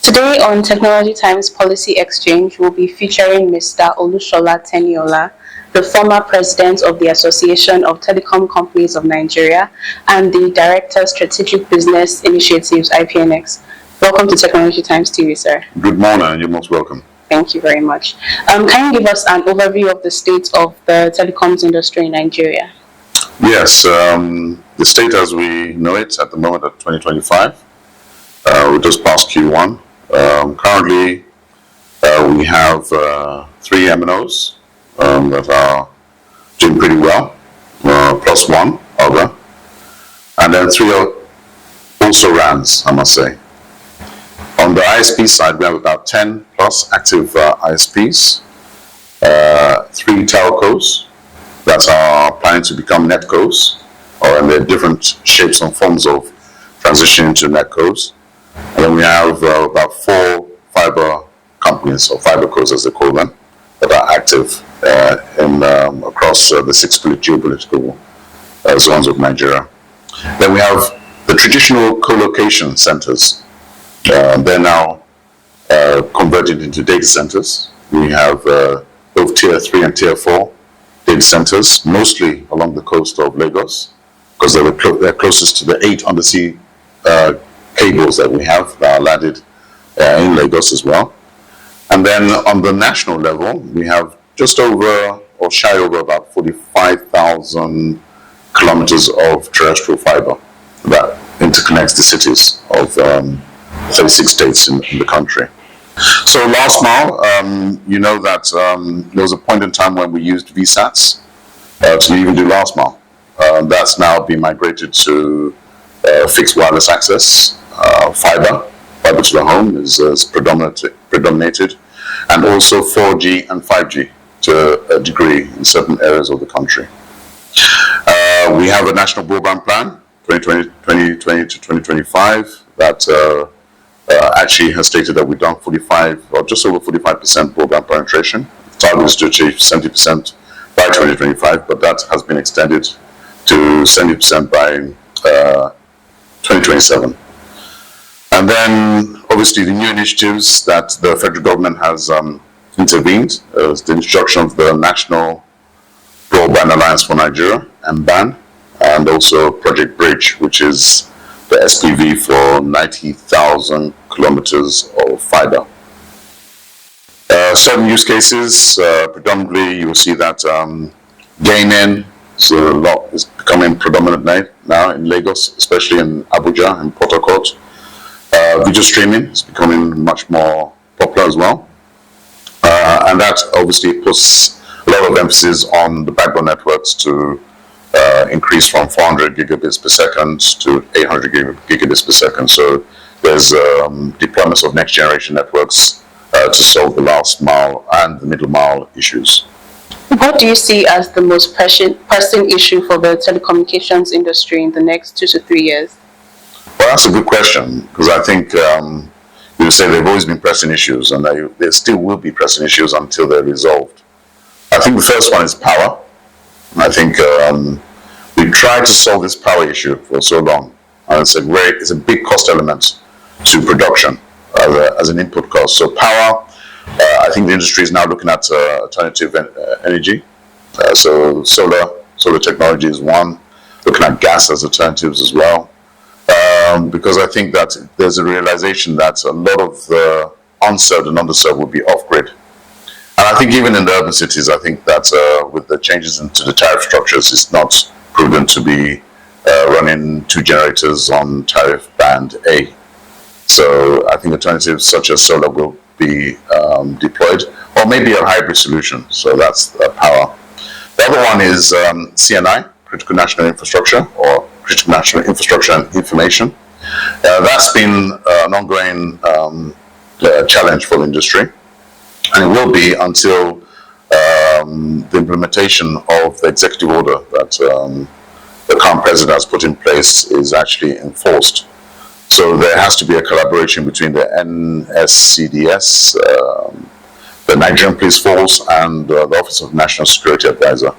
Today on Technology Times Policy Exchange, we'll be featuring Mr. Olusola Teniola, the former president of the Association of Telecom Companies of Nigeria and the Director of Strategic Business Initiatives, IPNX. Welcome to Technology Times TV, sir. Good morning, you're most welcome. Thank you very much. Can you give us an overview of the state of the telecoms industry in Nigeria? Yes, the state as we know it at the moment at 2025, we just passed Q1. Currently, we have 3 MNOs that are doing pretty well, plus 1 other, and then 3 also RANs, I must say. On the ISP side, we have about 10 plus active ISPs, 3 telcos that are planning to become netcos, or in their different shapes and forms of transitioning to netcos. And then we have about 4 fiber companies, or fibercos as they call them, that are active across the 6 geopolitical zones of Nigeria. Then we have the traditional co-location centers. They're now converted into data centers. We have both Tier 3 and Tier 4 data centers, mostly along the coast of Lagos, because they're closest to the 8 undersea cables that we have that are landed in Lagos as well. And then on the national level, we have just over or shy over about 45,000 kilometers of terrestrial fiber that interconnects the cities of 36 states in the country. So last mile, you know that there was a point in time when we used VSATs to even do last mile. That's now been migrated to fixed wireless access. Fiber to the home is predominated, and also 4G and 5G to a degree in certain areas of the country. We have a national broadband plan, 2020 to 2025, that actually has stated that we've done 45 or just over 45% broadband penetration. The target is to achieve 70% by 2025, but that has been extended to 70% by 2027. And then, obviously, the new initiatives that the federal government has intervened is the introduction of the National Broadband Alliance for Nigeria, MBAN, and also Project Bridge, which is the SPV for 90,000 kilometers of fiber. Certain use cases, predominantly, you will see that gaming is becoming predominant now in Lagos, especially in Abuja and Port Harcourt. Video streaming is becoming much more popular as well. And that obviously puts a lot of emphasis on the backbone networks to increase from 400 gigabits per second to 800 gigabits per second. So there's deployments of next generation networks to solve the last mile and the middle mile issues. What do you see as the most pressing issue for the telecommunications industry in the next 2 to 3 years? Well, that's a good question, because I think you say they've always been pressing issues, and there still will be pressing issues until they're resolved. I think the first one is power. I think we've tried to solve this power issue for so long, and it's a big cost element to production as an input cost. So power, I think the industry is now looking at alternative energy. So solar technology is one, looking at gas as alternatives as well. Because I think that there's a realization that a lot of the unserved and underserved will be off-grid. And I think even in the urban cities, I think that with the changes into the tariff structures, it's not prudent to be running 2 generators on tariff band A. So I think alternatives such as solar will be deployed, or maybe a hybrid solution. So that's power. The other one is CNI, Critical National Infrastructure, or Critical National Infrastructure and Information. That's been an ongoing challenge for the industry, and it will be until the implementation of the executive order that the current president has put in place is actually enforced. So there has to be a collaboration between the NSCDS, the Nigerian Police Force, and the Office of National Security Advisor.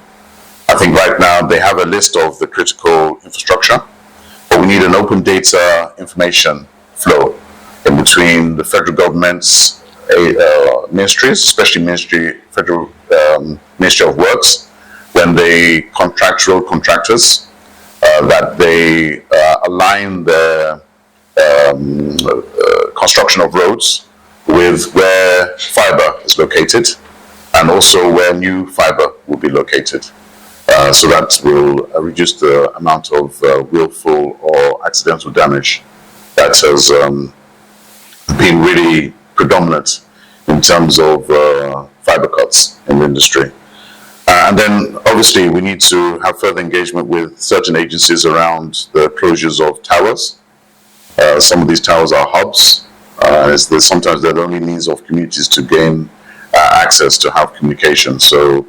I think right now they have a list of the critical infrastructure, but we need an open data information flow in between the federal government's ministries, especially Federal Ministry of Works, when they contract road contractors, that they align the construction of roads with where fibre is located, and also where new fibre will be located. So that will reduce the amount of willful or accidental damage that has been really predominant in terms of fibre cuts in the industry. And then obviously we need to have further engagement with certain agencies around the closures of towers. Some of these towers are hubs. Sometimes they're the only means of communities to gain access to have communication. So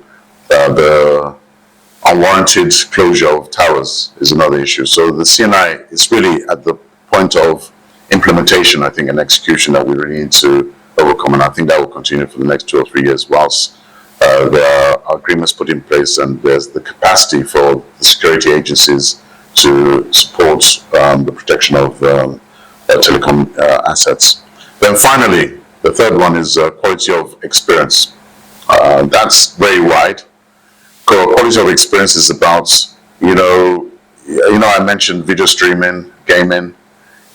the unwarranted closure of towers is another issue. So the CNI is really at the point of implementation, I think, and execution that we really need to overcome. And I think that will continue for the next 2 or 3 years whilst there are agreements put in place and there's the capacity for the security agencies to support the protection of telecom assets. Then finally, the third one is quality of experience. That's very wide. Quality of experience is about, I mentioned video streaming, gaming.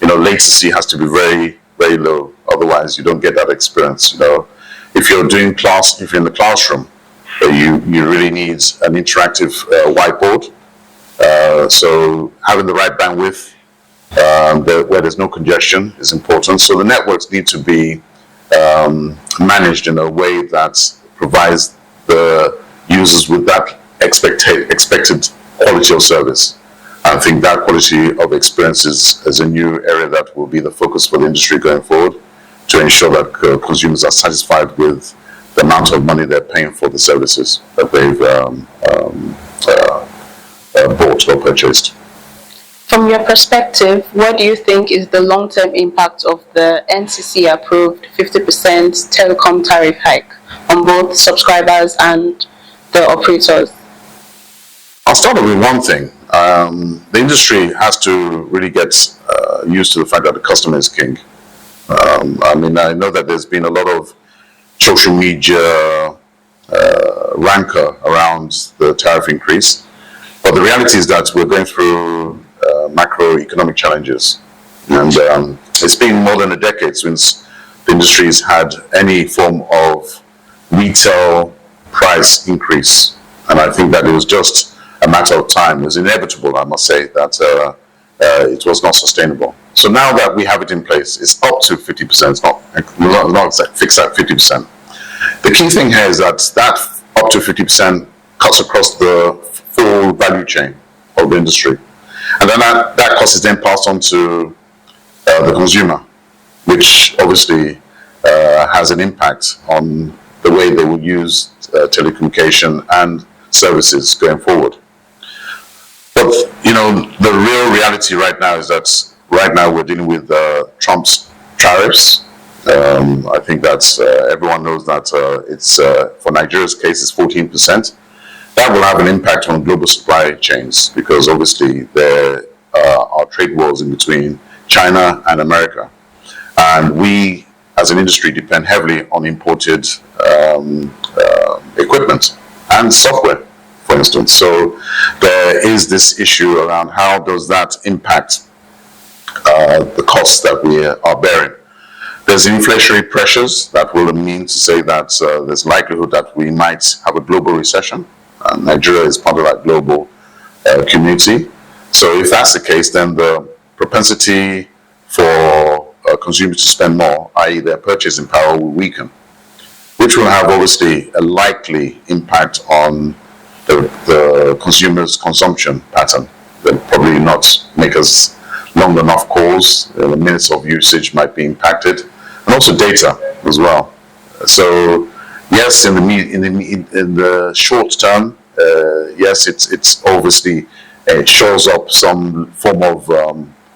Latency has to be very, very low. Otherwise, you don't get that experience. If you're in the classroom, you really need an interactive whiteboard. So having the right bandwidth, where there's no congestion, is important. So the networks need to be managed in a way that provides the users with that expected quality of service. I think that quality of experience is a new area that will be the focus for the industry going forward, to ensure that consumers are satisfied with the amount of money they're paying for the services that they've bought or purchased. From your perspective, what do you think is the long-term impact of the NCC-approved 50% telecom tariff hike on both subscribers and the operators? I'll start with one thing. The industry has to really get used to the fact that the customer is king. I know that there's been a lot of social media rancor around the tariff increase, but the reality is that we're going through macroeconomic challenges, and it's been more than a decade since the industry has had any form of retail price increase, and I think that it was just a matter of time. It was inevitable, I must say, that it was not sustainable. So now that we have it in place, it's up to 50%. It's not fixed at 50%. The key thing here is that up to 50% cuts across the full value chain of the industry. And then that cost is then passed on to the consumer, which obviously has an impact on the way they will use telecommunication and services going forward. But, the real reality right now is that we're dealing with Trump's tariffs. I think that everyone knows that it's for Nigeria's case, it's 14%. That will have an impact on global supply chains because obviously there are trade wars in between China and America. And we, as an industry, depend heavily on imported equipment and software, for instance. So there is this issue around how does that impact the costs that we are bearing. There's inflationary pressures that will mean to say that there's likelihood that we might have a global recession. Nigeria is part of that global community. So if that's the case, then the propensity for consumers to spend more, i.e. their purchasing power, will weaken, which will have obviously a likely impact on the consumer's consumption pattern. They'll probably not make as long enough calls, the minutes of usage might be impacted, and also data as well. So yes, in the short term, yes, it's obviously it shows up some form of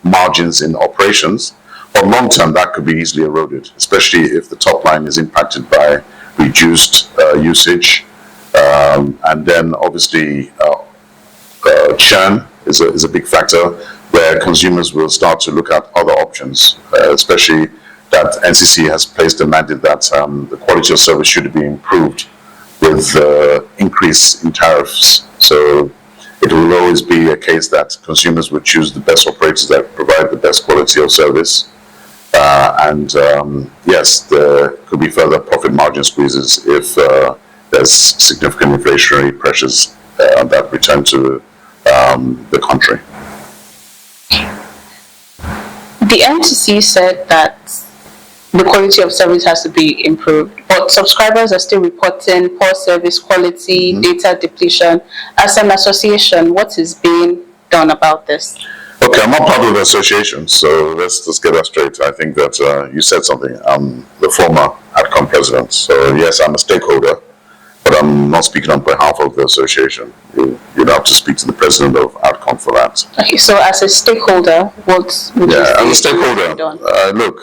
margins in operations, but long term that could be easily eroded, especially if the top line is impacted by reduced usage, and then obviously churn is a big factor where consumers will start to look at other options, especially that NCC has placed a mandate that the quality of service should be improved with increase in tariffs. So it will always be a case that consumers would choose the best operators that provide the best quality of service. Yes, there could be further profit margin squeezes if there's significant inflationary pressures that return to the country. The NTC said that the quality of service has to be improved, but subscribers are still reporting poor service quality, data depletion. As an association, what is being done about this? Okay, I'm not part of the association, so let's just get that straight. I think that you said something. I'm the former ATCON president, so yes, I'm a stakeholder, but I'm not speaking on behalf of the association. You'd have to speak to the president of ATCON for that. Okay, so as a stakeholder, what would you say? As a stakeholder, look,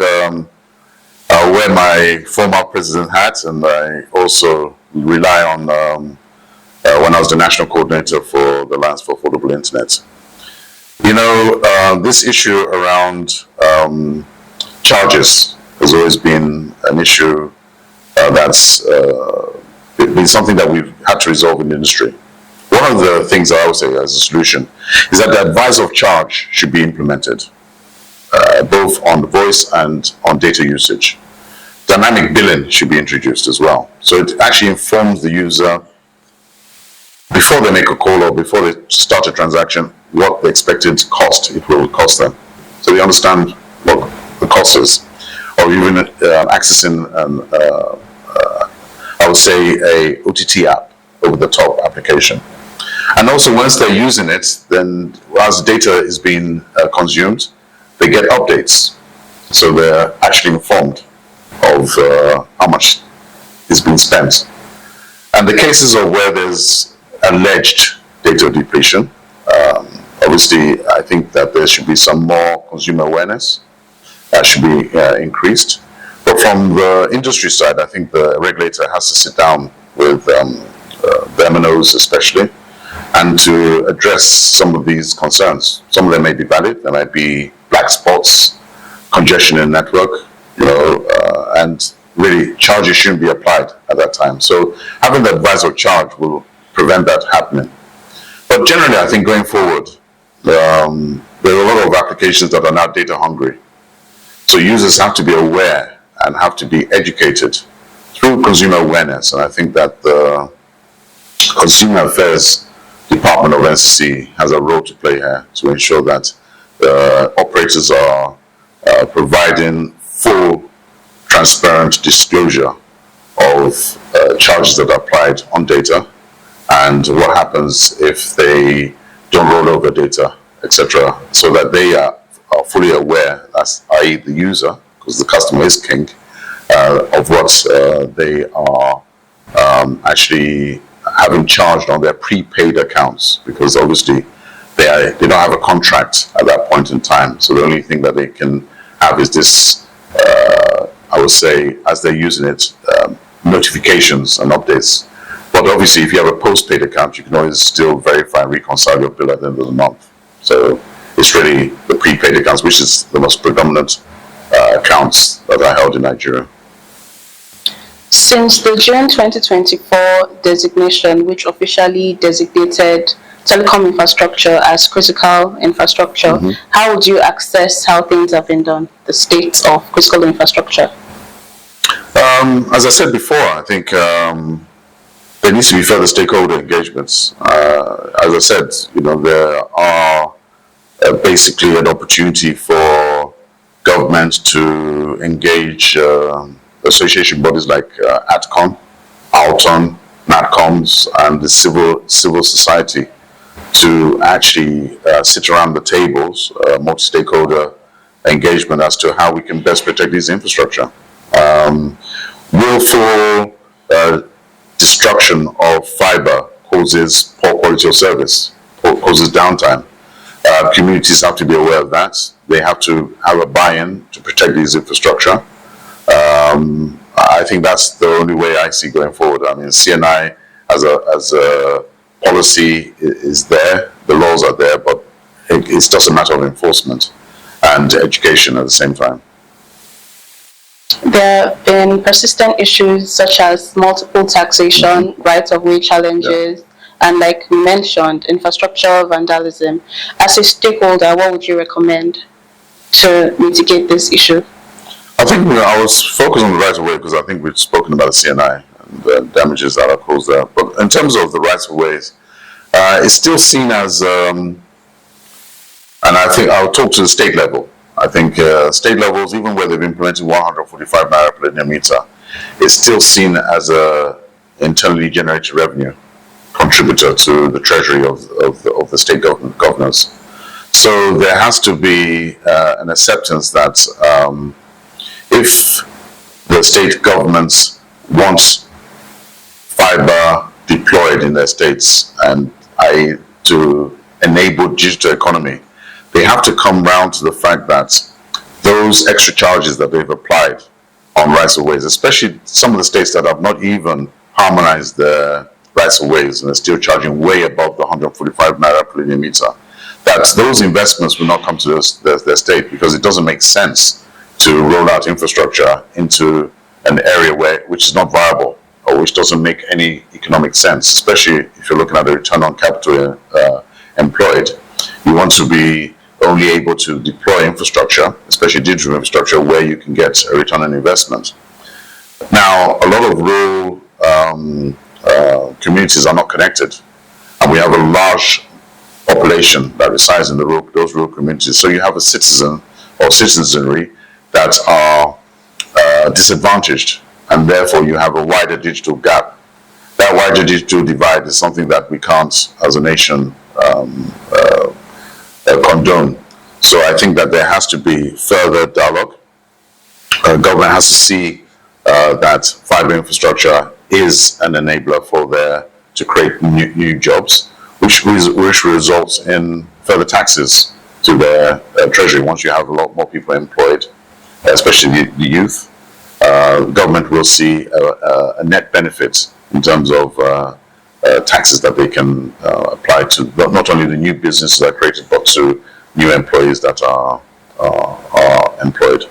I wear my former president hat, and I also rely on when I was the national coordinator for the Alliance for Affordable Internet. This issue around charges has always been an issue that's been something that we've had to resolve in the industry. One of the things I would say as a solution is that the advice of charge should be implemented, both on the voice and on data usage. Dynamic billing should be introduced as well. So it actually informs the user before they make a call or before they start a transaction what the expected cost it will cost them. So they understand what the cost is. Or even accessing, I would say, a OTT app, over-the-top application. And also once they're using it, then as data is being consumed, they get updates. So they're actually informed of how much is being spent. And the cases of where there's alleged data depletion, obviously I think that there should be some more consumer awareness that should be increased. But from the industry side, I think the regulator has to sit down with the MNOs especially, and to address some of these concerns. Some of them may be valid, there might be black spots, congestion in the network, and really charges shouldn't be applied at that time. So having the advice of charge will prevent that happening. But generally, I think going forward, there are a lot of applications that are now data hungry. So users have to be aware and have to be educated through consumer awareness. And I think that the Consumer Affairs Department of NCC has a role to play here to ensure that operators are providing full, transparent disclosure of charges that are applied on data and what happens if they don't roll over data, etc., so that they are fully aware, i.e. the user, because the customer is king, of what they are actually having charged on their prepaid accounts, because obviously they don't have a contract at that point in time. So the only thing that they can have is this, I would say, as they're using it, notifications and updates. But obviously, if you have a postpaid account, you can always still verify and reconcile your bill at the end of the month. So it's really the prepaid accounts, which is the most predominant accounts that are held in Nigeria. Since the June 2024 designation, which officially designated telecom infrastructure as critical infrastructure, how would you assess how things have been done, the state of critical infrastructure? As I said before, I think there needs to be further stakeholder engagements. As I said, there are basically an opportunity for government to engage association bodies like ATCON, ALTON, NATCOMS, and the civil society to actually sit around the tables, multi-stakeholder engagement as to how we can best protect this infrastructure. Willful destruction of fiber causes poor quality of service, causes downtime. Communities have to be aware of that. They have to have a buy-in to protect this infrastructure. I think that's the only way I see going forward. I mean, CNI as a policy is there, the laws are there, but it's just a matter of enforcement and education at the same time. There have been persistent issues such as multiple taxation, right-of-way challenges, and like we mentioned, infrastructure vandalism. As a stakeholder, what would you recommend to mitigate this issue? I think I was focused on the right of way because I think we've spoken about the CNI and the damages that are caused there. But in terms of the rights of ways, it's still seen as, and I think I'll talk to the state level. I think state levels, even where they've implemented 145 naira per linear meter, is still seen as a internally generated revenue contributor to the treasury of the state governors. So there has to be an acceptance that if the state governments want fiber deployed in their states and to enable digital economy, they have to come round to the fact that those extra charges that they've applied on rights of ways, especially some of the states that have not even harmonized their rights of ways and are still charging way above the 145 naira per linear meter, that those investments will not come to their state because it doesn't make sense to roll out infrastructure into an area which is not viable or which doesn't make any economic sense, especially if you're looking at the return on capital employed. You want to be only able to deploy infrastructure, especially digital infrastructure, where you can get a return on investment. Now, a lot of rural communities are not connected, and we have a large population that resides in those rural communities. So you have a citizen or citizenry that are disadvantaged, and therefore you have a wider digital gap. That wider digital divide is something that we can't, as a nation, condone. So I think that there has to be further dialogue. Government has to see that fiber infrastructure is an enabler for to create new jobs, which results in further taxes to their treasury. Once you have a lot more people employed, especially the youth, government will see a net benefit in terms of taxes that they can apply to not only the new businesses that are created, but to new employees that are employed.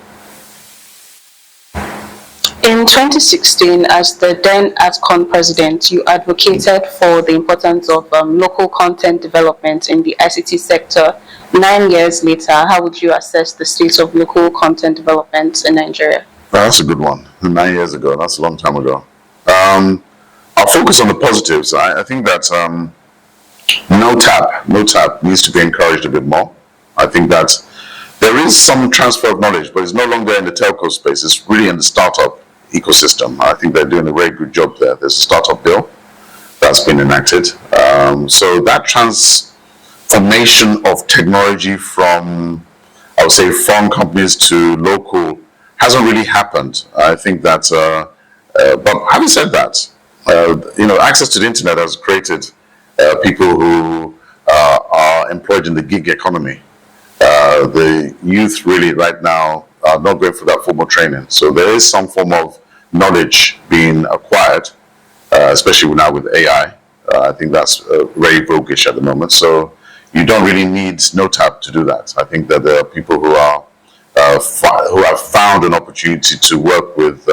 In 2016, as the then ATCON president, you advocated for the importance of local content development in the ICT sector. 9 years later, how would you assess the state of local content development in Nigeria? That's a good one. 9 years ago, that's a long time ago. I'll focus on the positives. I think that no tap needs to be encouraged a bit more. I think that there is some transfer of knowledge, but it's no longer in the telco space. It's really in the startup ecosystem. I think they're doing a very good job there. There's a startup bill that's been enacted. So that transformation of technology from, I would say, foreign companies to local hasn't really happened. I think that, but having said that, access to the internet has created people who are employed in the gig economy. The youth really right now are not going for that formal training. So there is some form of knowledge being acquired, especially now with AI. I think that's very roguish at the moment. So you don't really need NoTap to do that. I think that there are people who have found an opportunity to work with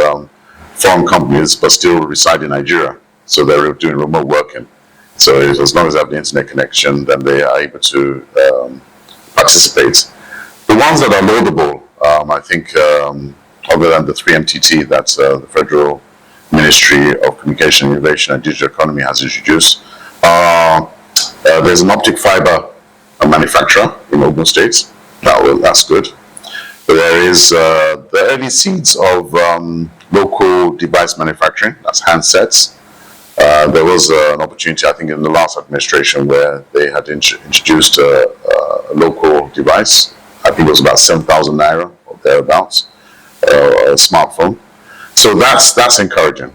foreign companies but still reside in Nigeria. So they're doing remote working. So as long as they have the internet connection, then they are able to participate. The ones that are laudable, I think, other than the 3MTT that the Federal Ministry of Communication, Innovation and Digital Economy has introduced, there's an optic fiber manufacturer in Ogun State. That's good. But there is the early seeds of local device manufacturing, that's handsets. There was an opportunity, I think, in the last administration where they had introduced a local device. I think it was about 7,000 naira or thereabouts, a smartphone. So that's encouraging.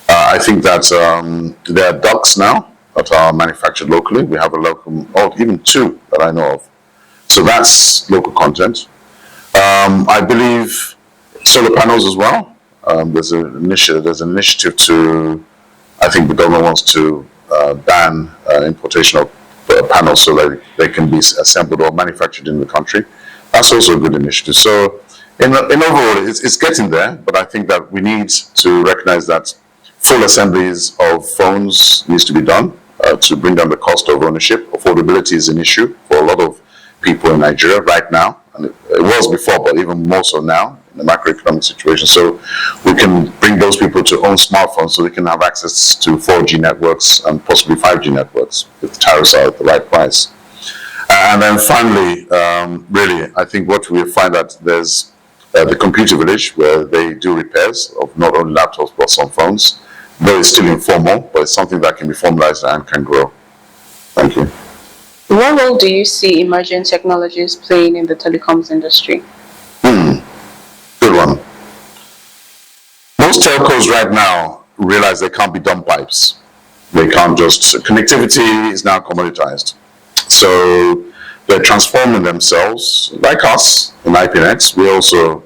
I think that there are ducts now that are manufactured locally. We have a local, even two that I know of. So that's local content. I believe solar panels as well. There's an initiative to, I think the government wants to ban importation of panels so that they can be assembled or manufactured in the country. That's also a good initiative. So in overall, it's getting there, but I think that we need to recognize that full assemblies of phones needs to be done to bring down the cost of ownership. Affordability is an issue for a lot of people in Nigeria right now, and it was before, but even more so now in the macroeconomic situation. So we can bring those people to own smartphones so they can have access to 4G networks and possibly 5G networks if the tariffs are at the right price. And then finally, really, I think what we find that there's the computer village where they do repairs of not only laptops but some phones. Though it's still informal, but it's something that can be formalized and can grow. Thank you. What role do you see emerging technologies playing in the telecoms industry? Good one. Most telcos right now realize they can't be dumb pipes. They can't just... Connectivity is now commoditized. So they're transforming themselves, like us in IPNX. We also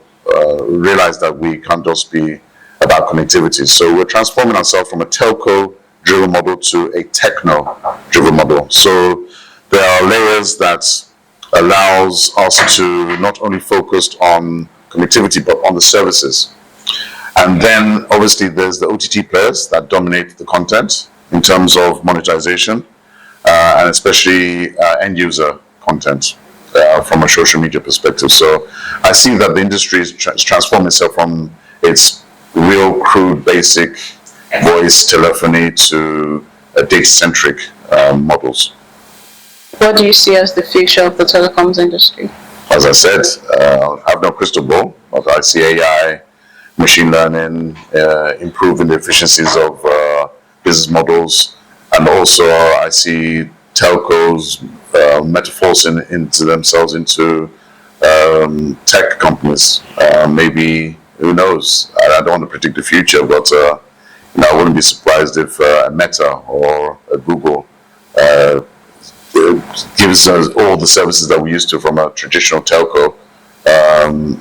realize that we can't just be about connectivity. So we're transforming ourselves from a telco-driven model to a techno-driven model. So there are layers that allows us to not only focus on connectivity, but on the services. And then obviously there's the OTT players that dominate the content in terms of monetization, and especially end user content from a social media perspective. So I see that the industry is transforming itself from its real crude basic voice telephony to data-centric models. What do you see as the future of the telecoms industry? As I said, I have no crystal ball, but I see AI, machine learning, improving the efficiencies of business models, and also I see telcos metamorphosing into themselves into tech companies. Maybe, who knows? I don't want to predict the future, but I wouldn't be surprised if a Meta or a Google gives us all the services that we used to from a traditional telco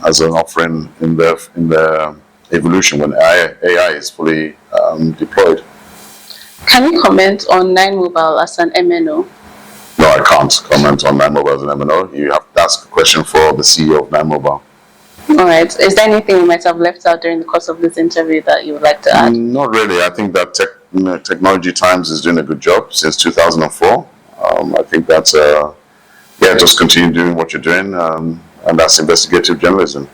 as an offering in the evolution when AI is fully deployed. Can you comment on Nine Mobile as an MNO? No, I can't comment on Nine Mobile as an MNO. You have to ask a question for the CEO of Nine Mobile. All right. Is there anything we might have left out during the course of this interview that you would like to add? Not really. I think that Technology Times is doing a good job since 2004. I think that's just continue doing what you're doing, and that's investigative journalism.